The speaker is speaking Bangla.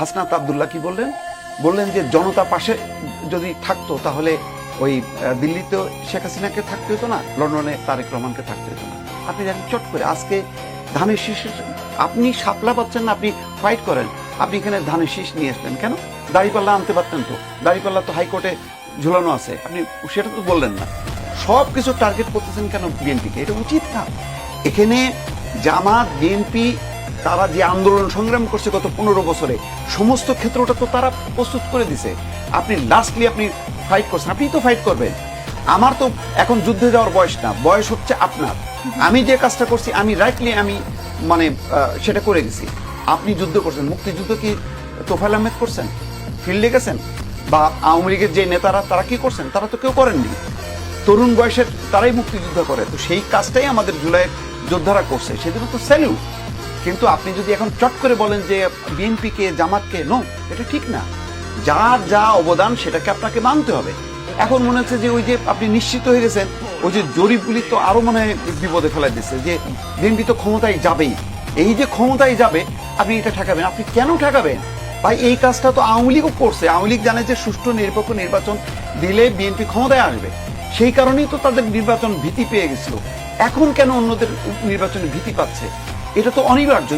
হাসনাত আব্দুল্লাহ কি বললেন? বললেন যে জনতা পাশে যদি থাকতো তাহলে ওই দিল্লিতে শেখ হাসিনাকে থাকতে হতো না, লন্ডনে তারেক রহমানকে থাকতে হতো না। আপনি দেখেন চট করে আজকে ধানের শীষে আপনি শাপলা পাচ্ছেন না, আপনি ফাইট করেন, আপনি এখানে ধানের শীষ নিয়ে আসলেন কেন? দাঁড়িপাল্লা আনতে পারতেন তো, দাঁড়িপাল্লা তো হাইকোর্টে ঝুলানো আছে, আপনি সেটা তো বললেন না। সব কিছু টার্গেট করতেছেন কেন বিএনপিকে? এটা উচিত না। এখানে জামাত বিএনপি তারা যে আন্দোলন সংগ্রাম করছে গত 15 বছরে, সমস্ত ক্ষেত্রটা তো তারা প্রস্তুত করে দিছে। আপনি লাস্টলি আপনি ফাইট করছেন, আপনি তো ফাইট করবেন। আমার তো এখন যুদ্ধে যাওয়ার বয়স না, বয়স হচ্ছে আপনার। আমি যে কাজটা করছি আমি রাইটলি আমি মানে সেটা করে গেছি। আপনি যুদ্ধ করছেন, মুক্তিযুদ্ধ কি তোফায়েল আহমেদ করছেন? ফিল্ডে গেছেন? বা আওয়ামী লীগের যে নেতারা তারা কি করছেন? তারা তো কেউ করেননি। তরুণ বয়সের তারাই মুক্তিযুদ্ধ করে, তো সেই কাজটাই আমাদের জুলাইয়ের যোদ্ধারা করছে, সেজন্য তো স্যালিউট। কিন্তু আপনি যদি এখন চট করে বলেন যে বিএনপিকে জামাতকে, নো, এটা ঠিক না। যার যা অবদান সেটাকে আপনাকে মানতে হবে। এখন মনে হচ্ছে যে ওই যে আপনি নিশ্চিত হয়ে গেছেন, ওই যে জরিপগুলি তো আরো মনে হয় বিপদে ফেলাই দিচ্ছে যে বিএনপি তো ক্ষমতায় যাবেই। এই যে ক্ষমতায় যাবে আপনি এটা ঠেকাবেন, আপনি কেন ঠেকাবেন ভাই? এই কাজটা তো আওয়ামী লীগও করছে। আওয়ামী লীগ জানে যে সুষ্ঠু নিরপেক্ষ নির্বাচন দিলে বিএনপি ক্ষমতায় আসবে, সেই কারণেই তো তাদের নির্বাচন ভীতি পেয়ে গেছিল। এখন কেন অন্যদের নির্বাচনে ভীতি পাচ্ছে? এটা তো অনিবার্য।